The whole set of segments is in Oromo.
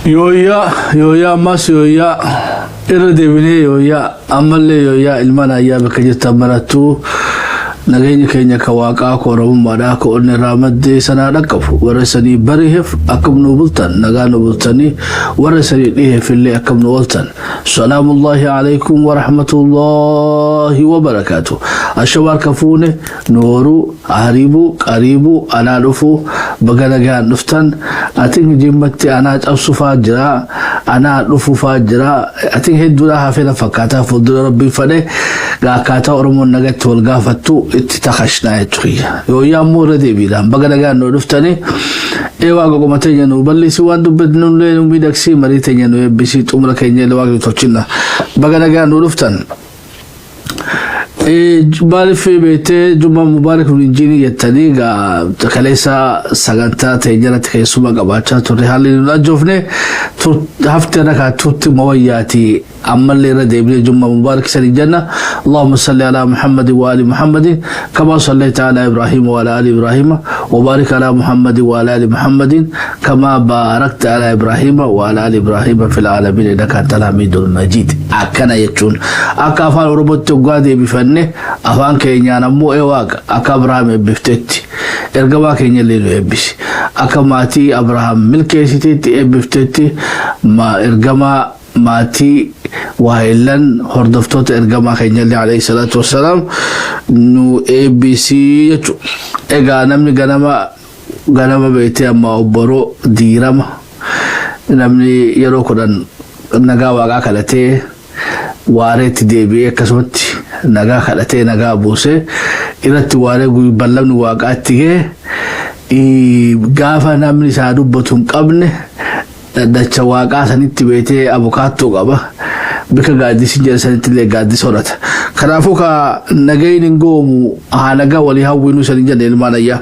يويا ماس يويا إردبني يويا أملي يويا المنا يا بكجت مرتو نغيني كينيا كواقا كورم مادا كون رامد سنا دكف ورسني بريهف أكم نوبلتن نغا نوبلتني ورسني ليه في اللي أكم نوبلتن سلام الله عليكم ورحمة الله وبركاته الشوار كفوني نورو عريبو قريبو أنا نفو بغنغا نفتن أتين جمتي أنا أبسو فاجرا أنا نفو فاجرا أتين هدولا حافظة فكاتا فضل ربي فده غاكاتا ورمون نغت والغافتو اتتخشنا يتخيا يويا مورد بيدان بغنغا نفتني ايوا غومتينيا نو بلي سوان دبدنو لينو ميدكسي مريتينيا نو يبسي تمرا كينيا لواغي توچنا بغنغا نفتن بالي في بيتي جمعة مبارك ونجيني يتني كليسا سغانتا تيجرا تخيسوما قباچا توري حالي نجوفني هفتنا كاتوت موياتي أما اللي رديبني جمعة مبارك سري جنة اللهم صل على محمد وآل محمد كما صليت على إبراهيم وعلى آل إبراهيم وبارك على محمد وعلى آل محمد كما باركت على إبراهيم وعلى آل إبراهيم في العالمين إنك أنت الحميد المجيد أكنا يجون أكافان ربط تقادي بفنه أفان كينيا نمو إيواق أكابرام بفتتي إرقما كينيا ليلو يبس أكماتي أبراهام ملكيسيتي بفتتي ما إرقما ماتي وهيلن هردفتوت إرقما كينيا عليه الصلاة والسلام نو ABC يجو إيقا نمني غنما بيتي أما أبرو ديرما نمني يرو كدن نغا واقا كالتي واريت ديبي كسمتي نغا كالتي نغا بوسي إرت واري بلن واقعتي غافا نمني سادو بطن قبني dacha waaqaa sanitti beetee abukaatoo qaba bika gaaddisi jala sanitti illee gaaddisa horata kanaafuu ka nagayin hin goomu haa nagaa walii hawwinuu sanii jedhe ilmaan ayyaa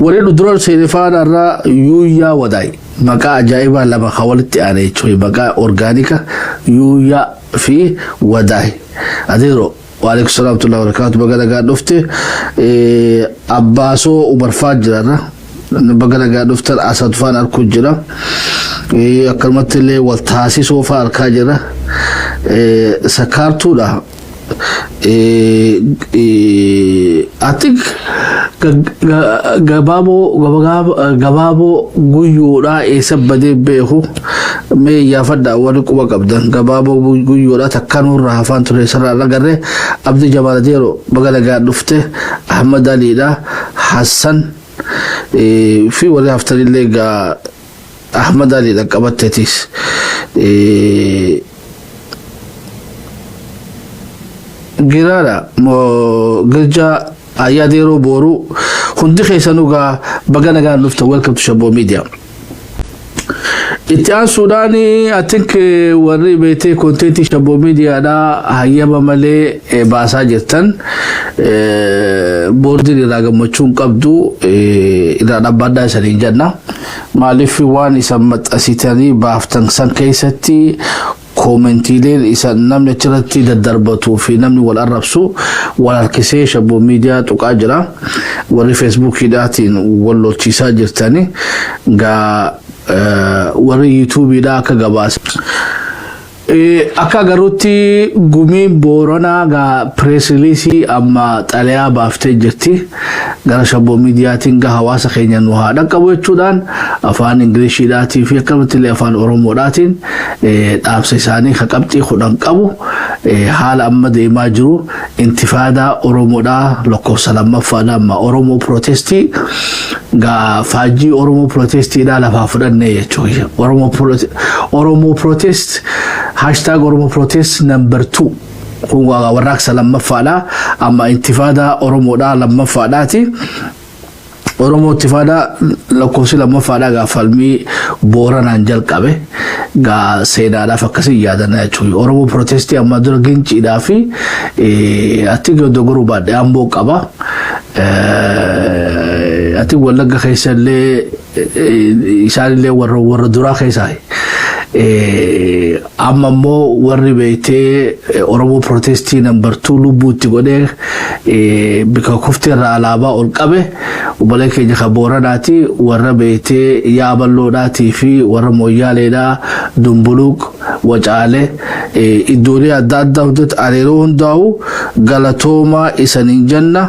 warreen dura seenefaan irraa yuuyyaa wadaay maqaa ajaa'ibaa lama ka walitti aane jechuudha maqaa orgaanika yuuyyaa fi wadaay adeero وعليكم السلام ورحمة الله وبركاته بقى قاعد نفتي أباسو ومرفاج جرانا بقى قاعد نفتر أسد فان الكجرة أكرمت اللي والتاسي سوفا الكاجرة سكارتو ده أتيك gabaabo guyyoodha eessa badee beeku mee yaafadha warri quba qabdan gabaabo guyyoodha takkanurra hafaan ture sarara agarre abdi jabaladeero bagala gaa dhufte ahmad aliidha hassan fi warri haftanillee gaa ahmad aliidha qabattetis giraara girja ayadero boru hundi khaysanuga bagana ga nufta welcome to Shabo Media itian sudani I think warri bete content Shabo Media da hayaba male baasa jirtan bordi raga machun qabdu ila dabada sarin janna malifi wan isamat asitani baftan san kaysati كومنتيلين إذا نمني ترتي الدربتو في نمني والأربسو والكسي شبو ميديا تقاجرة وري فيسبوك داتين واللو تيساجر تاني غا وري يوتيوب دا كغباس akka garutti gumi borona ga press release amma xalaya baaftee jirti gara Shabo Media tinga hawaasa keenya nu haadha qabu jechuudhaan afaan ingilishidhaatii fi akkasumas afaan oromoodhaatiin dhaabsa isaanii ka qabxii kudhan qabu haala amma deemaa jiru intifaadaa oromoodhaa lakkoofsa lammaffaadhaa amma oromoo protestii ga faajii oromoo protestiidhaa lafaa fudhannee jechuudha oromoo protest hashtag oromo protest number 2 huwa warraaqsa lammaffadha amma intifada oromoodha lammaffadhaati oromo intifada lakkoofsi lammaffadha ga falmi booranaan jalqabe ga seenaadha fakkasi yaadana jechuudha oromo protest amma dura ginciidhaa fi ati godoguru baadhe amboo qaba ati wallagga keessallee isaanillee warra duraa keessaa amma immoo warri beeytee Oromoo protestii number 2 lubbuutti godhee bika kufteerra alaabaa ol qabe obbolee keenya ka Booranaati warra beeytee Yaaballoodhaatii fi warra Mooyyaaleedhaa Dumbuluuq Wacaalee iddoolee adda addaa hundatti areeroo hundaa'u galatoomaa isaniin jenna.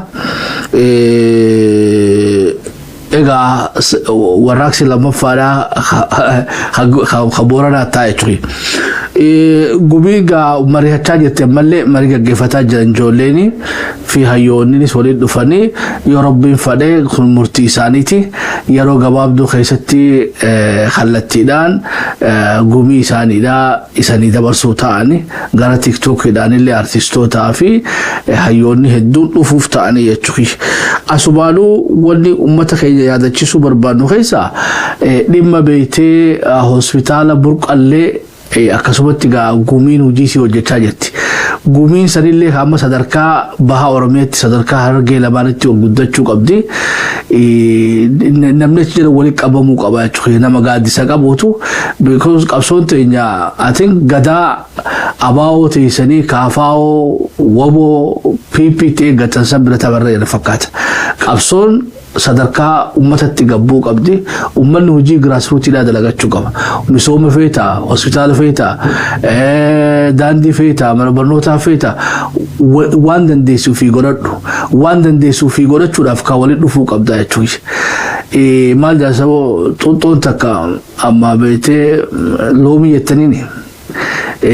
Ega warraaqsi lammaffaadhaa ka Booranaa taa'e ture. Gumiigaa mari'achaa jirte malee marii gaggeeffataa jiran ijoolleeni fi hayyoonnis waliin dhufanii yoo Rabbiin fedhe kun murtii isaaniiti yeroo gabaabduu keessatti kallattiidhaan gumii isaanii dabarsuu ta'anii gara TikTokidhaan illee artistootaa fi hayyoonni hedduun dhufuuf ta'anii jechuudha. Asubaaluu wanni uummata keenya yaadachiisuu barbaannu keessaa dhimma beeytee hospitaala Burqallee akkasumatti gumiin hojii si hojjechaa jirti. Gumiin sanillee hamma sadarkaa baha Oromiyaatti sadarkaa Harargee lamaanitti ol guddachuu qabdi. Namni jira waliin qabamuu qaba jechuudha. Nama gaaddisa qabuutu because qabsoon teenya I think gadaa abaa'oo teessanii kaafaa'oo waboo PPT gatan san bira tabarreera fakkaata. Qabsoon sadarkaa ummatatti gabbuu qabdi ummanni hojii grassrootsdhaa dalagachuu qaba misooma feeta hospitaala feeta daandii feeta mana barnootaa feeta waan dandeessuu fi godhadhu waan dandeessuu fi godhachuudhaaf ka waliin dhufuu qabda jechuudha. Maal jaasaboo xunxoon takka amma beetee loomii jettaniini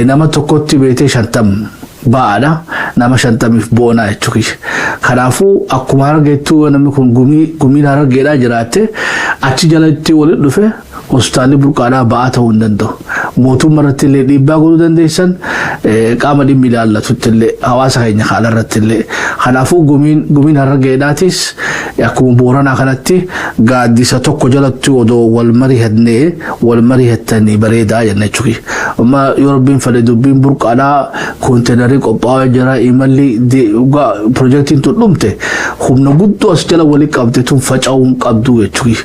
nama tokkotti beetee 50 baadha nama 50 boona jechuudha. Kanaafuu akkuma argeettu namni kun gumiin Harargeedhaa jiraatte achi jalatti waliin dhufe hospitaalli Burqaadhaa ba'aa ta'uu hin danda'u. Mootummaa irratti illee dhiibbaa godhuu dandeessan qaama dhimmi ilaallatutti illee hawaasa keenya haala irratti illee. Kanaafuu gumiin Harargeedhaatis akkuma Booranaa kanatti gaaddisa tokko jalatti odoo wal mari'attanii bareedaa jenna jechuudha. Amma yoo Rabbiin fedhe dubbiin Burqaadhaa konteenarii qophaa'ee jira imalli piroojeektiin tun dhumte humna guddoo as jala waliin qabde tun faca'uu hin qabdu jechuudha.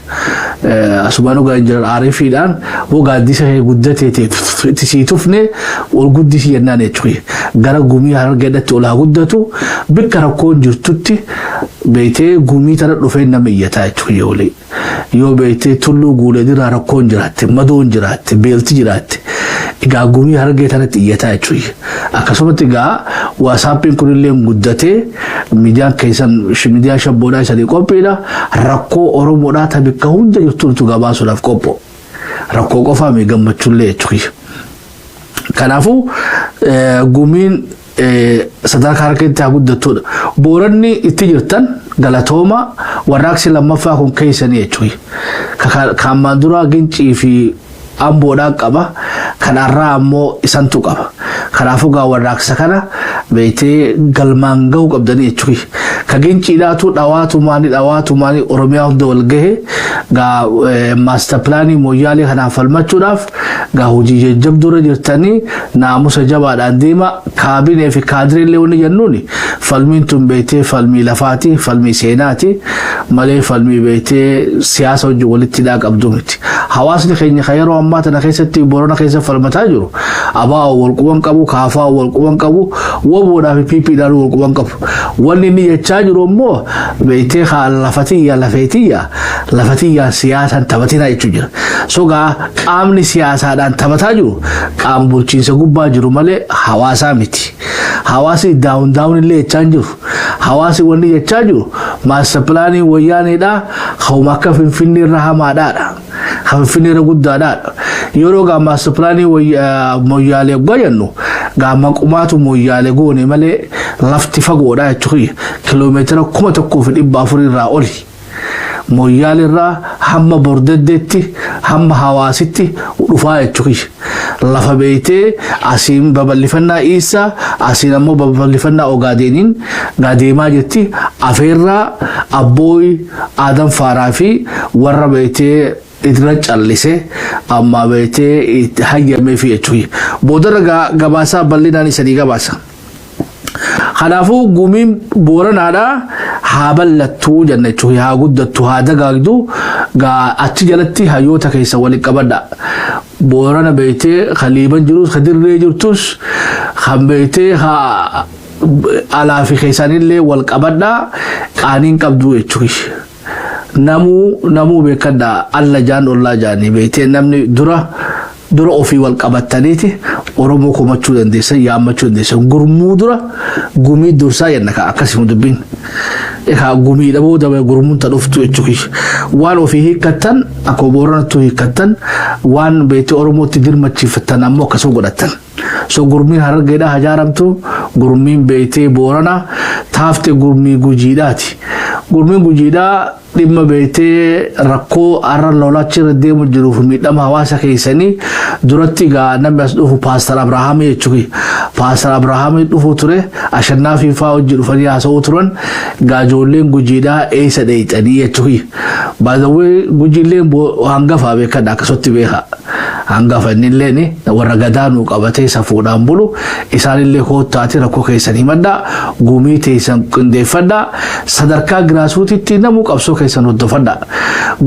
Asumaan ogaa hin jiran aariifiidhaan gaaddisa guddatee sii tufne ol guddisi jennaan jechuudha. Gara gumii Harargeedhaatti ol haa guddatu bikka rakkoon jirtutti beeytee gumii tana dhufee nama iyyataa jechuudha. Yoo beeytee tulluu guuleedirraa rakkoon jiraatte madoon jiraatte beelti jiraatte egaa gumii Harargee tanatti iyyataa jechuudha. Akkasumatti egaa waasaappiin kunillee guddatee miidiyaan keessan miidiyaa shabboodhaa isanii qophiidha rakkoo Oromoodhaa ta bikka hunda jirtuutu gabaasuudhaaf qophoo rakkoo qofaa mi gammachuullee jechuudha. Kanaafuu gumiin sadarkaa Harargeetti haa guddattuudha. Booranni itti jirtan galatooma warraaqsi lammaffaa kun keessanii jechuudha. Kaammaan duraa Gincii fi Amboodhaa qaba kanarraa ammoo isantu qaba. Kanaafuu gaa warraaqsa kana beeytee galmaan gahuu qabdanii jechuudha. Ka Ginciidhaatu dhawaatumaanii Oromiyaa hunda wal gahe gaa master plaanii Mooyyaalee kanaaf falmachuudhaaf gaa hojii jajjabduura jirtanii naamusa jabaadhaan deema kaabinee fi kaadireellee wanni jennuuni falmiin tun beeytee falmii lafaati falmii seenaati malee falmii beeytee siyaasa hojii walitti hidhaa qabdu miti. Hawaasni keenya kan yeroo ammaa tana keessatti Boorana keessa falmataa jiru abaa'oo walquban qabu kaafaa'oo walquban qabu waboodhaa fi PPdhaan walquban qabu wanni inni jechaa jiru immoo beeytee lafatiyyaa siyaasaan taphatinaa jechuu jira. Sogaa qaamni siyaasaadhaan taphataa jiru qaama bulchiinsa gubbaa jiru malee hawaasaa miti. Hawaasi daawun illee jechaa jiru. Hawaasi wanni jechaa jiru master plaanii Wayyaaneedhaa hawma akka Finfinnee irra hamaadhaadha. Finfinnee irra guddaadhaadha. Yeroo gaa master plaanii Mooyyaalee goyannu gaa maqumaatu Mooyyaalee goone malee lafti fagoodhaa jechuudha. Kiiloomeetira 1,400 irraa oli. Mooyyaalee irraa hamma Bordeddeetti hamma Hawaasitti dhufaa jechuudha. Lafa beeytee asiin babal'ifannaa Isaa asiin ammoo babal'ifannaa Ogaadeeniin gaadeemaa jirti. Afeerraa Abbooy Aadan Faaraa fi warra beeytee idra callise amma beeytee hayyamee fi jechuudha. Boodarra gabaasaa bal'inaan isanii gabaasa. Kanaafuu gumiin Booranaadhaa haa bal'attuu jenna jechuudha. Haa guddattu haa dagaagdu gaa achi jalatti hayyoota keessa waliin qabadha. بورنا بيتي خليبا جروس خدر جرتوس خم بيتي ها على في خيسان اللي والقبضة قانين قبضو يتشوش نمو بكدا الله جان الله جاني بيتي نمني dura ofii wal qabataniiti oromoo komachuu dandeessan yaammachuu dandeessan gurmuu dura gumii dursaa yenna ka akkasii dubbiin ekaa gumii dhaboo daba gurmuun tan dhuftu jechuudha waan ofii hiikkattan akka booranatu hiikkattan waan beektii oromootti dirmachiifattan ammoo akkasuma godhattan so gurmiin harargeedhaa hajaaramtu gurmiin beektii boorana taafte gurmii gujiidhaati gurmiin gujiidhaa dhimma beektii rakkoo arra lolachi irra deemu jiruuf miidhama hawaasa keessanii duratti gaa namni as dhufu Paastor Abrahaam jechuudha. Paastor Abrahaam dhufu ture ashannaa fiifaa hojii dhufanii haasa'uu turan gaa ijoolleen gujiidhaa eessa dheeyxanii jechuudha. Baay'ee gujiileen hangafa beekan akkasutti beeka. Hangafa innilleen warra gadaanuu qabatee safuudhaan bulu isaanillee koottaati rakkoo keessanii madda gumii teessan qindeeffadha sadarkaa giraasuutitti namuu qabsoo keessan hordofadha.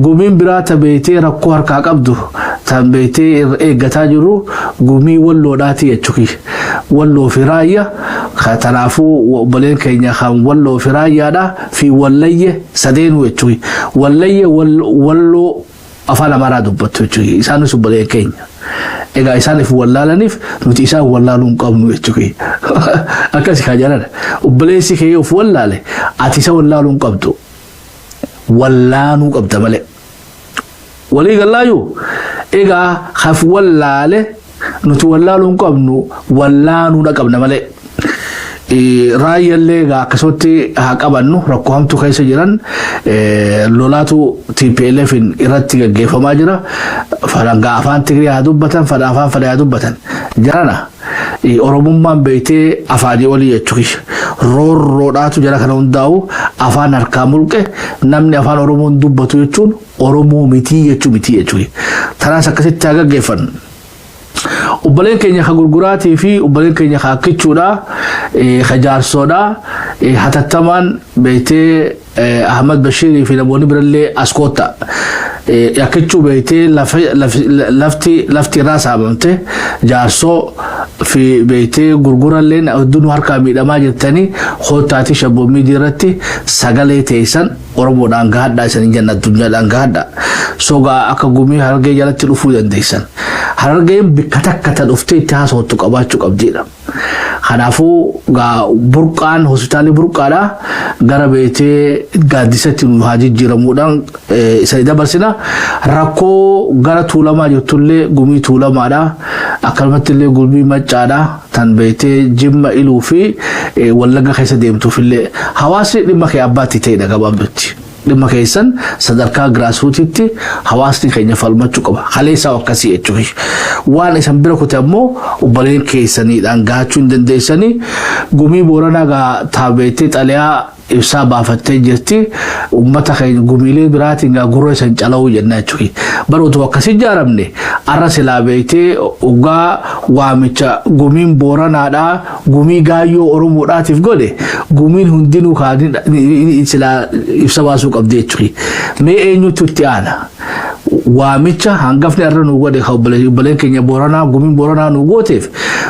Gumiin biraata beetee rakkoo harkaa qabdu tan beetee eeggataa jiru gumii walloodhaati jechuudha. Walloo fi raayyaa kanaafuu obboleen keenya kan walloo fi raayyaadha fi wallayye sadeenuu jechuudha. Wallayye walloo afaan amaaraa dubbatu jechuudha. Isaanis obboleen keenya. Egaa isaaniif wallaalaniif nuti isaan wallaaluu hin qabnu jechuudha. Akkasii kaa jalan obboleessi kee of wallaale ati isa wallaaluu hin qabdu. Wallaanuu qabda malee. Walii gallaayu egaa haf wallaale nuti wallaaluu hin qabnu wallaanuu dha qabna malee. Raayyallee egaa akkasutti haa qabannu rakkoo hamtuu keessa jiran lolaatu TPLF irratti gaggeeffamaa jira. Farangaa afaan Tigrii haa dubbatan afaan Fadaa haa dubbatan jirana. Oromummaan beektii afaanii olii jechuudha. Roorroodhaatu jala kana hundaa'u afaan harkaa mulqe namni afaan Oromoon dubbatu jechuun Oromoo mitii jechuudha. Tanaas akkasitti haa gaggeeffannu. Obboleen keenya ka gurguraatii fi obboleen keenya ka akkichuudha ka jaarsoodha hatattamaan beektii Ahmad Bashirii fi namoonni birallee askoota akkichuu beektii lafti irraa saamamte jaarsoo fi beektii gurguralleen hundinuu harkaa miidhamaa jirtanii koottaati shabboomii irratti sagalee teessan Oromoodhaan gahadhaa isaanii janna addunyaadhaan gahadhaa sogaa akka gumii harargee jalatti dhufuu dandeessan. Harargeen bikka takka tan dhuftee itti haasawattu qabaachuu qabdiidha. Kanaafuu burqaan hospitaalii burqaadha gara beektii gaaddisatti nu haa jijjiiramuudhaan isa dabarsina rakkoo gara tuulamaa jirtullee gumii tuulamaadha akkanumatti illee gumii maccaadha tan beektii Jimma Iluu fi Wallagga keessa deemtuufillee hawaasni dhimma kee abbaatti ta'edha gabaabdutti. Dhimma keessan sadarkaa giraasuutitti hawaasni keenya falmachuu qaba. Haleessaa akkasii jechuudha. Waan isan bira kute ammoo obboleen keessaniidhaan gahachuu hin dandeessanii gumii Booranaa taabeettee xaliyaa ibsaa baafattee jirti ummata keenya gumiilee biraatiin gurra isan cala'uu jenna jechuudha. Baroota akkasii ijaaramne arra silaa beektee ugaa waamicha gumiin Booranaadhaa gumii gaayyoo Oromoodhaatiif godhe gumiin hundinuu kaanii silaa ibsa baasuu qabdi jechuudha. Mee eenyutu itti aana? Waamicha hangafni arra nu godhe obboleen keenya Booranaa gumiin Booranaa nu gooteef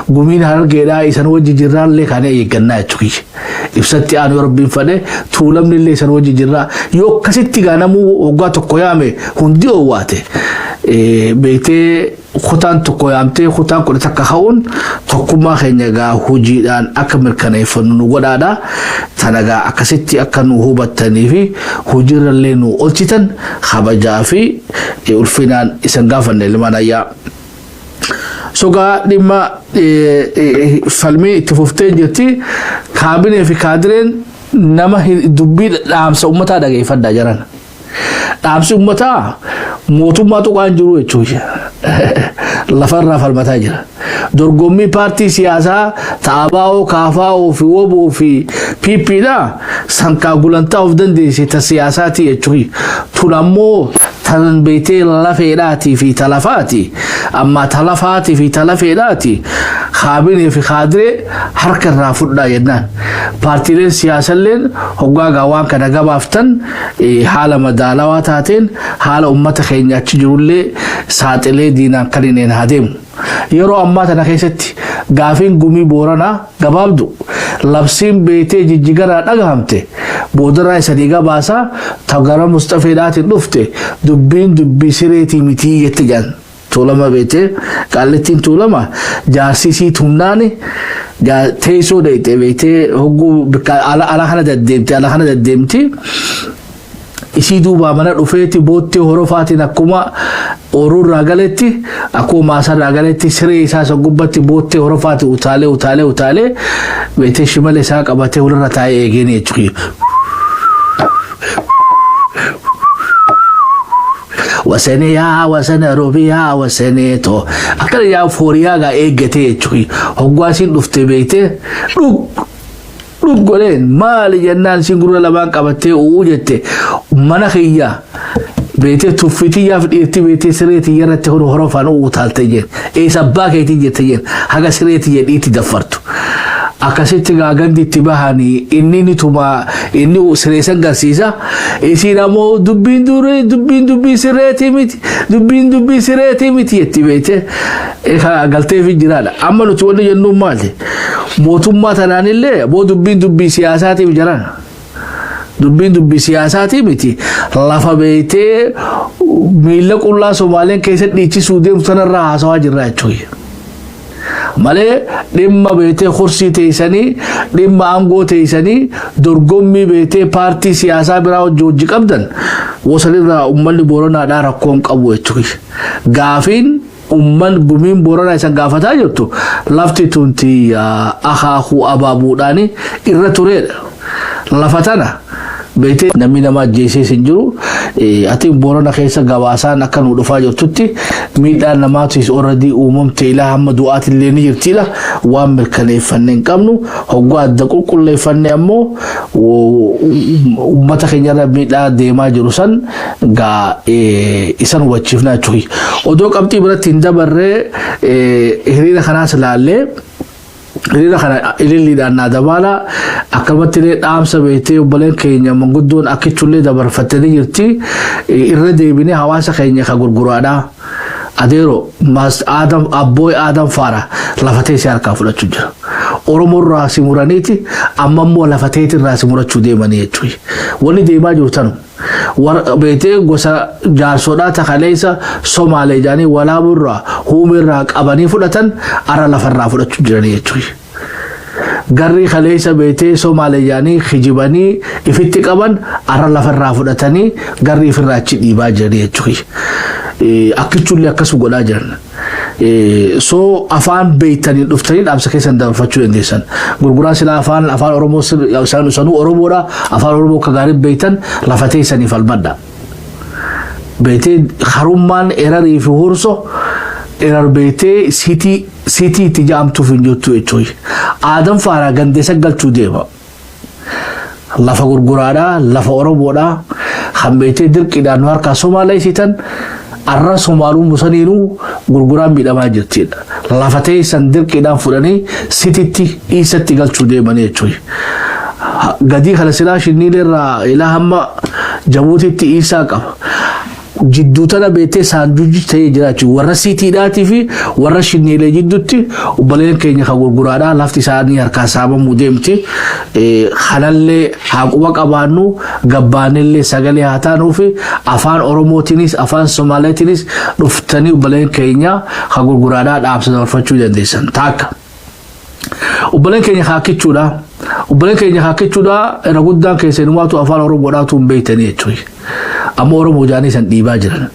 gumiin Harargeedhaa isan wajji jirraallee kaanii eeggannaa jechuudha. Ibsatti aanu Rabbiin fadhe tuulamni illee isan wajji jirraa yoo akkasitti gaanamuu waggaa tokko yaame hundi oowwaate beektee kutaan tokko yaamtee kutaan kudha takka ha'uun tokkummaa keenya gaa hojiidhaan akka mirkaneeffannu nu godhaadha. Tanagaa akkasitti akka nu hubattanii fi hojiirrallee nu olchitan kabajaa fi ulfinaan isan gaafanne ilmaan ayyaa. Sogaa dhimma falmii itti fuftee jirti kaabinee fi kaadireen nama dubbii dhaamsa ummataa dhageeffadhaa jiran. Dhaamsi ummataa mootummaa tuqaan jiru jechuudha. Lafarraa falmataa jira. Dorgommii paartii siyaasaa Ta'abaa'oo, Kaafaa'oo fi Woboo fi PPdha sankaa gulantaa of dandeesse ta siyaasaati jechuudha. Tun ammoo tan beektee lafeedhaati fi talafaati. Amma talafaati fi talafeedhaati خابين في خادري حركة رافضنا يدنا بارتيلين سياسة لين هقا قوان كان قبافتن حالة مدالوات هاتين حالة أمة خينيات تجرولي ساتلي دينا كرينين هادم يرو أماتنا خيستي غافين قمي بورانا قبابدو لبسين بيتي جيجيغرا نغامتي بودرا سديغا باسا تغرا مستفيدات نفته دبي سريتي متي يتجان تولما بيتي قالتين تولما جارسيسي تمناني جا تيسو ديتي بيتي هقو على خنا ددمتي isi duuba mana dhufeeti bootti horofaati akkuma oruu ragaletti akkuma maasa ragaletti siree isaa gubbatti bootti horofaati utaalee beete shimale isaa qabatee walirra taa'ee eegeen jechuudha. wasene yaa wasene robiyaa wasene to akkana yaa fooriyaa gaa eeggate jechuudha. Hoggaasiin dhufte beete goleen maali jennaan singura lamaan qabattee jette mana khiyya beete tuffitiyaaf dhiirti beete sireetii irratti horofaan utaalte jeen sabbaa keetii jette jeen haga sireetii jedhiitti daffartu akkasitti gaagandi itti bahanii inni sireessan garsiisa isiin ammoo dubbiin sireetii miti jetti beete galteefi jiraadha. Amma nuti wanni jennuun maali mootummaa tanaanillee boo dubbiin siyaasaatiif jiran dubbiin siyaasaatiif miti lafa beetee miila qullaa Somaaleen keessatti dhiichisuu deemtu sanarraa haasawaa jirra jechuudha. malee dhimma beetee kursii teessanii dhimma aangoo teessanii dorgommii beetee paartii siyaasaa biraa hojii qabdan wasanirraa ummanni Booranaadhaa rakkoon qabu jechuudha. Gaafiin umman gumiin Booranaa isan gaafataa jirtu lafti tunti akaakuu abaabuudhaan irra tureedha. Lafa tana beete namni nama jeesee sinjiru ati Boorana keessa gabaasaan akka nu dhufaa jirtutti miidhaan namaatis already uumamte ilaa hamma du'aati illee ni jirtila waan mirkaneeffannee hin qabnu hoggaa adda qulqulleeffannee ammoo uummata keenyarra miidhaa deemaa jiru san gaa isan hubachiifnaa jechuudha. Odoo qabxii biratti hin dabarree hiriira kanaas ilaallee hiriira kana ililliidhaan naadabala akkamatti dhaamsa beetee obboleen keenya manguddoon akkichullee dabarfattanii jirti irra deebinee hawaasa keenya ka gurguraadha. Adeero mas abbooy Adam Fara lafatee si harkaa fudhachuu jira. Oromoo irraa si muraniiti amma immoo lafateeti irraa si murachuu deemanii jechuudha. Wanni deemaa jiru tanu beetee gosa jaarsodhaa takaleessa Somaalee jaanii walaabuu irraa huumii irraa qabanii fudhatan ara lafarraa fudhachuu jiranii jechuudha. Garri kaleessa beetee Somaalee jaanii kijibanii ifitti qaban ara lafarraa fudhatanii garri ifirraa achi dhiibaa jiranii jechuudha. Akkichullee akkasu godhaa jiran. So afaan beeytanii dhuftanii dhaamsa keessan dabarfachuu dandeessan. Gurguraa sila afaan Oromoo sanuu Oromoodha afaan Oromoo ka gaarii beeytan lafatee isaniif almadha. Beetee harummaan erarii fi horso erar beetee sitii itti jaamtuuf hin jirtu jechuudha. Adam Fara gandeessa galchuu deema. Lafa gurguraadha lafa Oromoodha kan beetee dirqiidhaan harkaa Somaalee sitan arra Somaaluu musaniinuu gurguraan miidhamaa jirtidha. Lafatee san dirqiidhaan fudhanii sititti dhiisatti galchuu deemanii jechuudha. Gadii kana silaa shinniileerraa ilaa hamma Jabuutitti isaa qaba. Jidduu tana beetee saanduuji ta'ee jiraachuu warra siitiidhaatii fi warra shinniilee jidduutti obboleen keenya kan gurguraadhaa lafti isaanii harkaa saamamuu deemti. Kanallee haaquba qabaannu gabbaanillee sagalee haa taanuu fi afaan Oromootiinis afaan Somaaleetiinis dhuftanii obboleen keenya kan gurguraadhaa dhaamsa dabarfachuu dandeessan. Taakka obboleen keenya haakichuudha. Obboleen keenya haakichuudha irra guddaan keessanimaatu afaan Oromoodhaatu hin beeytanii jechuudha. Amma Oromoo jaanii san dhiibaa jiran.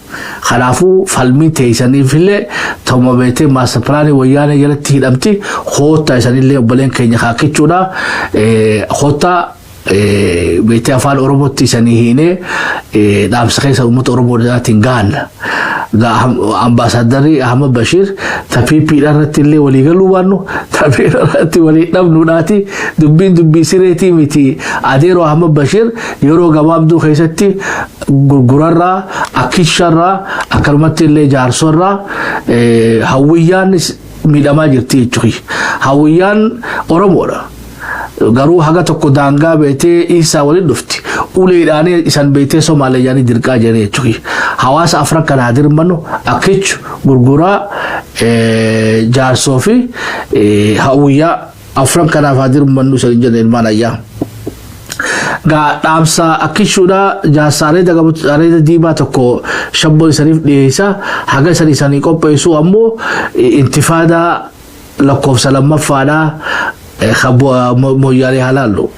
Kanaafuu falmii teessaniifillee ta'uma beetee maastar pilaanii wayyaanee jalatti hidhamti hoottaa isanillee obboleen keenya haakichuudha. Hoottaa beetee afaan Oromootti isanii hiinee dhaamsa keessa uummata Oromoodhaatiin gahanna. Ambaasaaddarri Ahmad Bashir tapiipiidha irratti illee walii galuu baannu tapiidha irratti walii dhabnuudhaati dubbii sireetii miti. Adeero Ahmad Bashir yeroo gabaabduu keessatti gurgurarraa akkisharraa akkanumatti illee jaarsorraa hawwiyyaan miidhamaa jirti jechuudha. Hawwiyyaan Oromoodha. Garuu haga tokko daangaa beetee isaa waliin dhufti. Uleedhaan isan beetee Somaaliyaanii dirqaa jiree jechuudha. Hawaasa afran kan haa dirmannu Akichu Gurguraa Jaarsoo fi Hawwiyyaa afran kanaaf haa dirmannu isa jedhan ilmaan ayyaa. Dhaamsa Akishuudha Jaarsaaree diimaa tokko shabboo isaniif dhiyeessa haga isanii qopheessu ammoo intifaadaa lakkoofsa lammaffaadhaa Moyyaalee halaallu.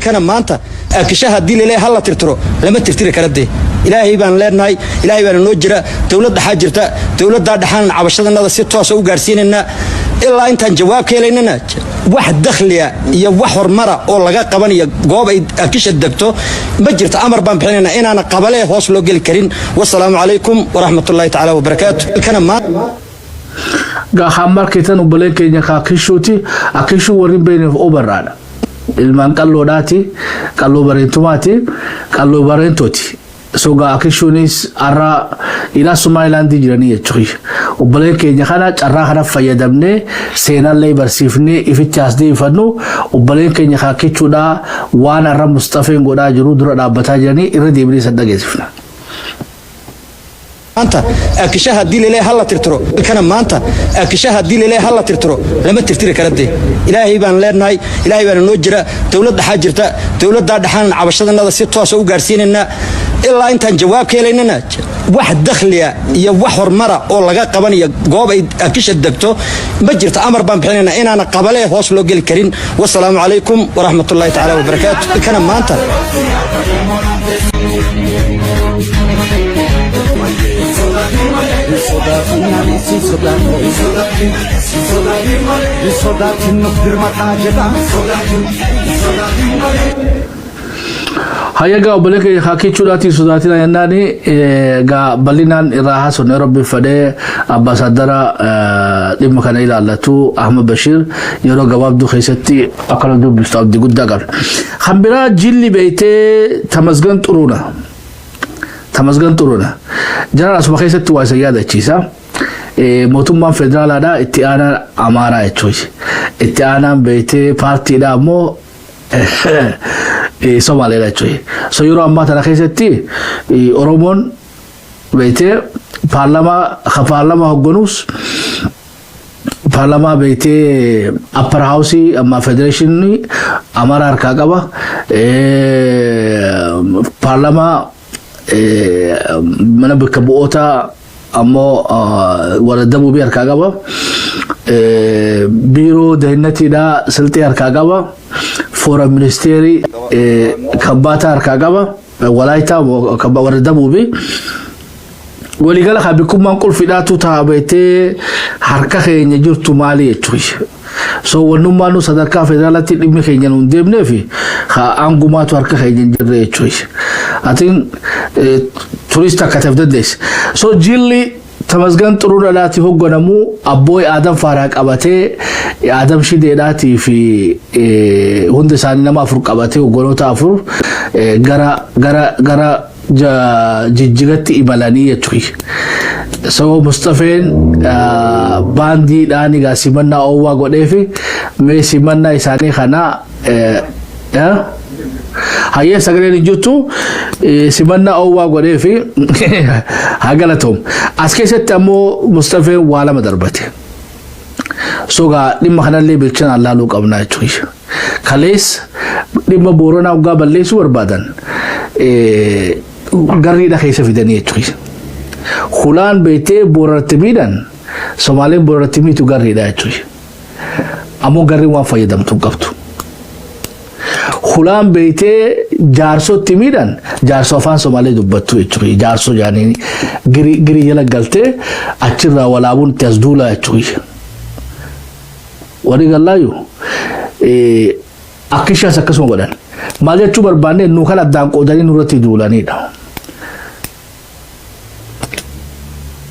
كان مانتا كشها دي لله هلا ترترو لما ترتري كردي إلهي بان ليرناي إلهي بان نوجرة تولد حاجرتا تولد دحان عبشتنا نذا ستة سو قارسين إننا إلا أنت جواب كيليننا واحد دخليا يا وحور مرة أو لقى قبني جواب كش الدكتور بجرت أمر بان بحننا إن أنا قبله وصلوا قل كريم والسلام عليكم ورحمة الله تعالى وبركاته كان ما Gahamar kita nubeleng kenya kakishuti akishu warin bene oberada ilman kallo dati kallo barentumati kallo barentoti so ga akishunis ara ila Somaliland jirani yechui ubeleng kenya kana charra hana fayyadamne sena lay barsifne ifichas de fanu ubeleng kenya kakichuda wana ra Mustafa ngoda jiru dura da batajani iradi ibni sadagesifna أنت كشها دي لله هلا ترترو كان ما أنت كشها دي لله هلا ترترو لما ترتري كردي إلهي بان ليرناي إلهي بان نوجرة تولد حاجرتا تولد دحان عبشتنا نذا ستة سو قارسين إن إلا أنت جواب كيليننا واحد دخليا يا وحور مرة أو لقى قبني جواب كش الدكتور بجرت أمر بان بحننا إن أنا قبله وصلوا قل كريم والسلام عليكم ورحمة الله تعالى وبركاته كان ما أنت Hayaga obeleke hakichudati sudati na yanani ga balinan iraha sonne rabbi fade ambassadara dhimma kana ilaalatu Ahmad Bashir yeroo gabaabduu keessatti akkana dubbistu abdii guddaa qaba. Hambira jilli beeytee Tamasgan Xuruna jara asuma keessatti waa isa yaadachiisa. Mootummaan federaalaadha itti aanaa Amaaraa jechuudha. Itti aanaan beeytee paartiidha ammoo Somaaliyaa jechuudha. So yeroo ammaa tana keessatti Oromoon beeytee paarlamaa hoogganuus paarlamaa beeytee upper house amma federation Amaaraa harkaa qaba. Paarlamaa mana bakka bu'oota ammoo warra Dabuubii harkaa qaba. Biiroo Dahinnatiidha Silxee harkaa qaba. Foreign Ministry Kabbata harkaa qaba. Walaayitaa warra Dabuubii. Waligala habikummaan qulfidhaatu taabatee harka keenya jirtu maali jechuudha. So wannummaanu sadarkaa federaalatti dhimmi keenya nuun deemneefi aangumaatu harka keenya jirre jechuudha. Atiin turist akka ta'eef dandeesse. So jilli Tamasgan Xurunaadhaati hoogganamu abbooy Adam Faaraa qabatee Adam Shideedhaatii fi hundi isaanii nama afur qabatee hogganoota afur gara jijjigatti imalanii jechuudha. So Mustafeen baandiidhaan egaa simannaa oowwaa godheefi mee simannaa isaanii kana hayyee sagaleen hin jirtu simannaa oowwaa godheefi hagalatoom. As keessatti ammoo Mustafeen waa lama darbate. So gaa dhimma kanallee bilchinaan laaluu qabnaa jechuudha. Kalees dhimma Booranaa waggaa balleessuu barbaadan garriidha keessa fidanii jechuudha. Hulaan beetee Booranatti miidhan Somaaleen Booranatti miitu garriidha jechuudha. Ammoo garriin waan fayyadamtu qabdu. Hulaan beetee jaarso timiidhaan jaarso afaan Somaalee dubbattu jechuudha. Jaarso jaaniin giri jala galtee achirraa walaabuun itti as duulaa jechuudha. Warri gallaayu akkishaas akkasuma godhan. Maal jechuu barbaanne nu kan addaan qoodanii nurratti duulanidha.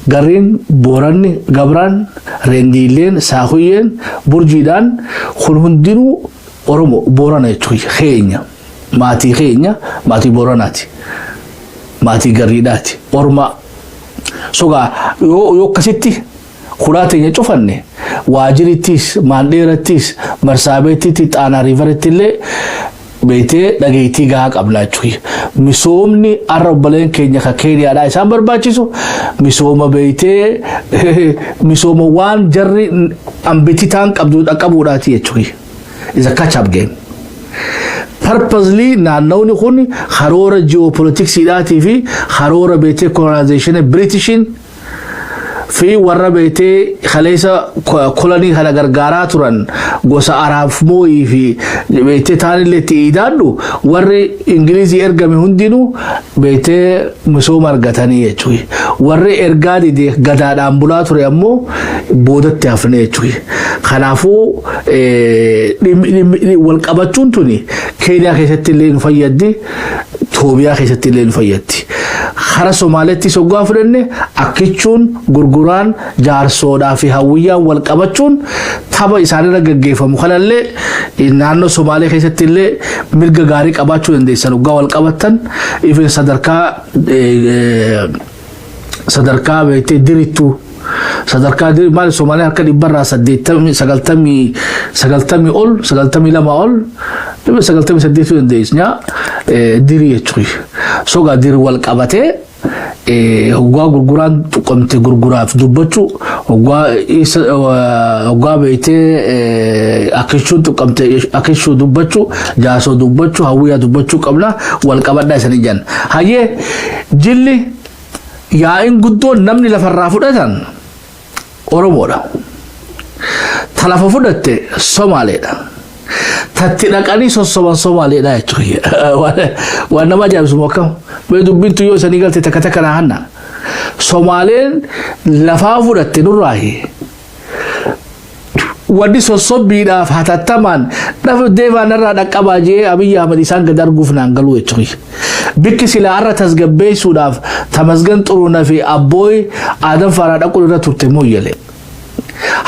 Gareen Booranni Gabraan Rendiileen Saahuyyeen Burjiidhaan kun hundinuu Oromo Boorana jechuudha. Keenya maatii keenya maatii Booranaati. Maatii Garriidhaati. Orma sogaa yoo akkasitti kuraa teenya cufanne waajirittis maandheerattis marsaabeettitti xaanaa riivaritti illee beetee dhageettii gahaa qabnaa jechuudha. Misoomni arrabbaleen keenya ka Keeniyaadhaa isaan barbaachisu misooma beetee misooma waan jarri ambititaan qabdu dhaqqabuudhaati jechuudha. Is a catch-up game. Purposely naannawni kun karoora geopolitiksiidhaatii fi karoora beetee colonization Britishin fi warra beetee kaleessa kolonii kana gargaaraa turan gosa Araab moo'ii fi beetee taanillee itti idaadhu warri Ingilizii ergame hundinuu beetee misooma argatanii jechuudha. Warri ergaa didee gadaadhaan bulaa ture ammoo boodatti hafne jechuudha. Kanaafuu wal qabachuun tuni Keeniyaa keessatti illee nu fayyaddi, Itoophiyaa keessatti illee nu fayyaddi. Hara Somaaleetti soggaa fudhanne akkichuun gurguraan jaarsoodhaa fi hawwiyyaan wal qabachuun tapha isaanirra gaggeeffamu kanallee naannoo Somaalee keessatti illee mirga gaarii qabaachuu dandeessan waggaa wal qabattan ifin sadarkaa beektee dirittuu sadarkaa maal Somaalee harka dhibbarraa 90 ol 92 ol 98 dandeesnya diri jechuudha. Sogaa diri wal qabatee hoggaa gurguraan tuqamte gurguraaf dubbachuu hoggaa beektee akkishuu tuqamte akkishuu dubbachuu jaasoo dubbachuu hawwiyaa dubbachuu qabna wal qabadhaa isanii jan hayyee jilli yaa'iin guddoon namni lafarraa fudhatan Oromoodha. Talafa fudhatte Somaaleedha. Tatti dhaqanii sossoban Somaaleedha jechuudha. Waan nama ajaa'ibu mokkam. Mee dubbintu yoo isanii galte takka takka naa hanna. Somaaleen lafaa fudhatte nurraahi. Wanni sossobbiidhaaf hatattamaan dhafu deebaan irraa dhaqqabaa jee Abiyyi Ahmad isaan gad arguuf naan galuu jechuudha. Bikki silaa irra tasgabbeessuudhaaf Tamasgan Xuruunaa fi Abbooy Aadan Faaraa dhaquun irra turte mooyyale.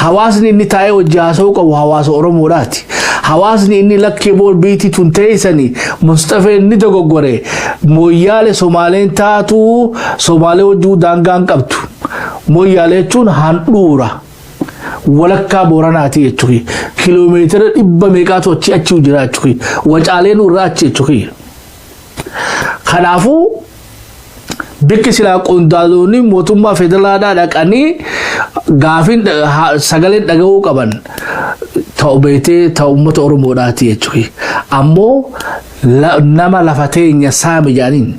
Hawaasni inni taa'ee hojii haasa'uu qabu hawaasa Oromoodhaati. Hawaasni inni lakkee bool biitii tun ta'eessanii Mustafee inni dogoggore mooyyaale Somaaleen taatu Somaalee hojii daangaan qabdu. Mooyyaale jechuun handhuura. Walakkaa Booranaati jechuudha. Kiiloomeetira 100 meeqaatu achi jira jechuudha. Wacaaleen irraa achi jechuudha. Kanaafuu bikki silaa qondaalonni mootummaa federaalaadhaa dhaqanii gaafin sagaleen dhaga'uu qaban ta'u beetee ta'u uummata Oromoodhaati jechuudha. Ammoo nama lafa teenya saame jaaniin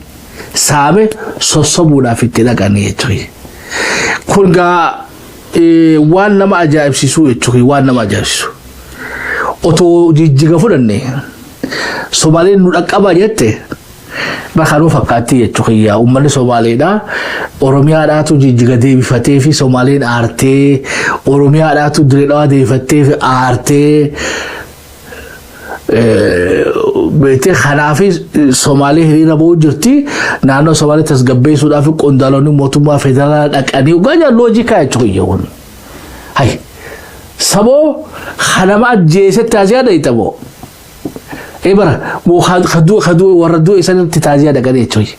saame sossobuudhaaf itti dhaqanii jechuudha. Kun gaa waan nama ajaa'ibsiisuu jechuudha. Waan nama ajaa'ibsiisu. Otoo jijjiga fudhanne Somaaleen nu dhaqqabaa jette bakka fakkaatti jechuudha. Uummanni Somaaleedha. Oromiyaadhaatu jijjiga deebifatee fi Somaaleen aartee Oromiyaadhaatu Direedhaa deebifattee fi aartee beetee kanaafi Somaalee hiriira ba'uu jirti. Naannoo Somaalee tasgabbeessuudhaaf qondaalonni mootummaa federaalaa dhaqanii ugaajaa loojikaa jechuudha. Hay saboo kanama ajjeesetti taasisaa dayitamoo. Ebara, wo khadu warra duu isanitti taasisaa dhaqanii jechuudha.